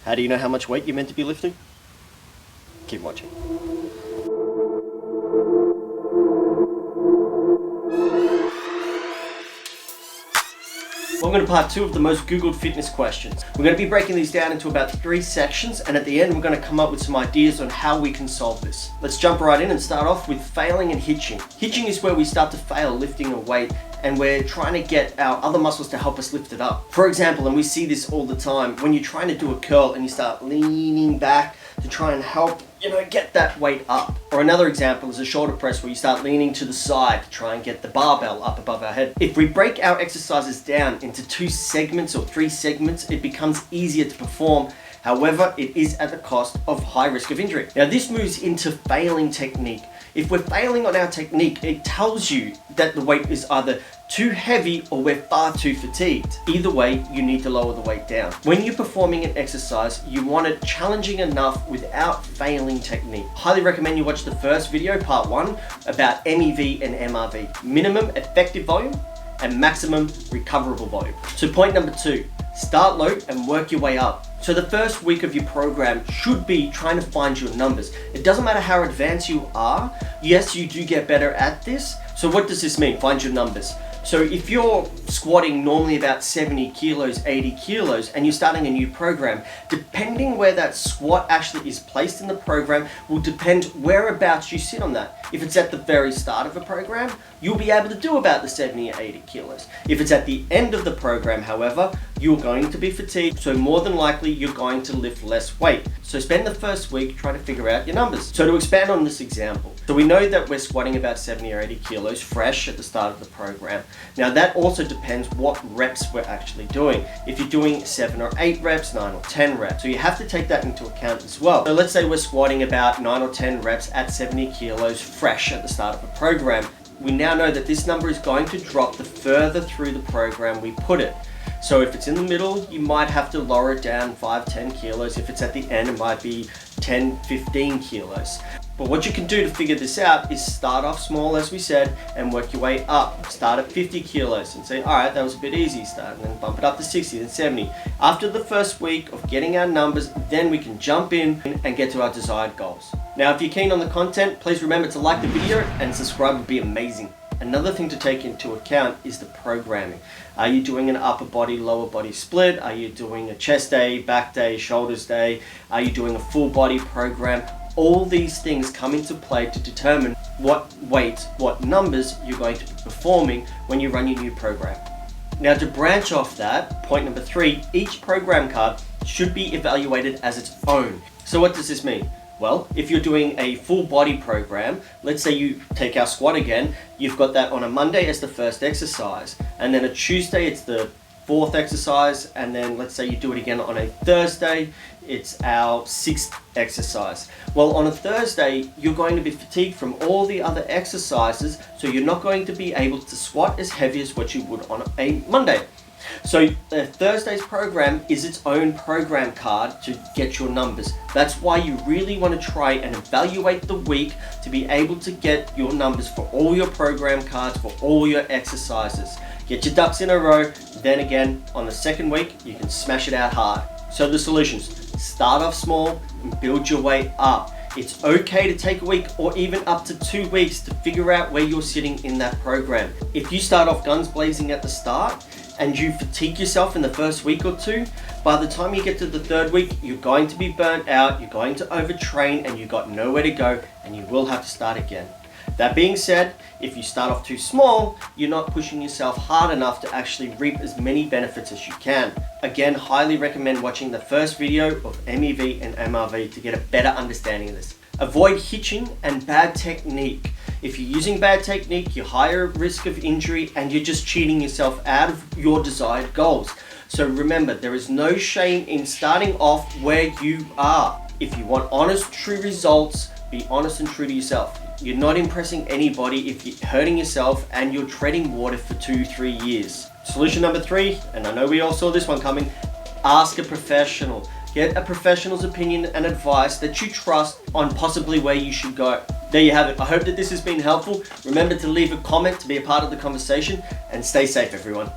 How do you know how much weight you're meant to be lifting? Keep watching. Welcome to part 2 of the most Googled fitness questions. We're going to be breaking these down into about 3 sections, and at the end we're going to come up with some ideas on how we can solve this. Let's jump right in and start off with failing and hitching. Hitching is where we start to fail lifting a weight and we're trying to get our other muscles to help us lift it up. For example, and we see this all the time, when you're trying to do a curl and you start leaning back to try and help, get that weight up. Or another example is a shoulder press where you start leaning to the side to try and get the barbell up above our head. If we break our exercises down into 2 segments or 3 segments, it becomes easier to perform. However, it is at the cost of high risk of injury. Now this moves into failing technique. If we're failing on our technique, it tells you that the weight is either too heavy or we're far too fatigued. Either way, you need to lower the weight down. When you're performing an exercise, you want it challenging enough without failing technique. Highly recommend you watch the first video, part 1, about MEV and MRV. Minimum effective volume and maximum recoverable volume. So point number 2, start low and work your way up. So the first week of your program should be trying to find your numbers. It doesn't matter how advanced you are. Yes, you do get better at this. So what does this mean? Find your numbers. So if you're squatting normally about 70 kilos, 80 kilos, and you're starting a new program, depending where that squat actually is placed in the program will depend whereabouts you sit on that. If it's at the very start of a program, you'll be able to do about the 70 or 80 kilos. If it's at the end of the program, however, you're going to be fatigued, so more than likely you're going to lift less weight. So spend the first week trying to figure out your numbers. So to expand on this example, so we know that we're squatting about 70 or 80 kilos fresh at the start of the program. Now that also depends what reps we're actually doing. If you're doing 7 or 8 reps, 9 or 10 reps, so you have to take that into account as well. So let's say we're squatting about 9 or 10 reps at 70 kilos fresh at the start of a program. We now know that this number is going to drop the further through the program we put it. So if it's in the middle, you might have to lower it down 5-10 kilos. If it's at the end, it might be 10-15 kilos. But what you can do to figure this out is start off small, as we said, and work your way up. Start at 50 kilos and say, all right, that was a bit easy. Start and then bump it up to 60, then 70. After the first week of getting our numbers, then we can jump in and get to our desired goals. Now, if you're keen on the content, please remember to like the video and subscribe would be amazing. Another thing to take into account is the programming. Are you doing an upper body, lower body split? Are you doing a chest day, back day, shoulders day? Are you doing a full body program? All these things come into play to determine what weights, what numbers you're going to be performing when you run your new program. Now to branch off that, point number 3, each program card should be evaluated as its own. So what does this mean? Well, if you're doing a full body program, let's say you take our squat again, you've got that on a Monday as the first exercise, and then a Tuesday it's the 4th exercise, and then let's say you do it again on a Thursday, it's our 6th exercise. Well, on a Thursday, you're going to be fatigued from all the other exercises, so you're not going to be able to squat as heavy as what you would on a Monday. So Thursday's program is its own program card to get your numbers. That's why you really want to try and evaluate the week to be able to get your numbers for all your program cards, for all your exercises. Get your ducks in a row, then again, on the second week, you can smash it out hard. So the solutions, start off small and build your way up. It's okay to take a week or even up to 2 weeks to figure out where you're sitting in that program. If you start off guns blazing at the start and you fatigue yourself in the first week or 2, by the time you get to the 3rd week, you're going to be burnt out, you're going to overtrain, and you've got nowhere to go, and you will have to start again. That being said, if you start off too small, you're not pushing yourself hard enough to actually reap as many benefits as you can. Again, highly recommend watching the first video of MEV and MRV to get a better understanding of this. Avoid hitching and bad technique. If you're using bad technique, you're higher risk of injury and you're just cheating yourself out of your desired goals. So remember, there is no shame in starting off where you are. If you want honest, true results, be honest and true to yourself. You're not impressing anybody if you're hurting yourself and you're treading water for 2-3 years. Solution number 3, and I know we all saw this one coming, ask a professional. Get a professional's opinion and advice that you trust on possibly where you should go. There you have it. I hope that this has been helpful. Remember to leave a comment to be a part of the conversation and stay safe, everyone.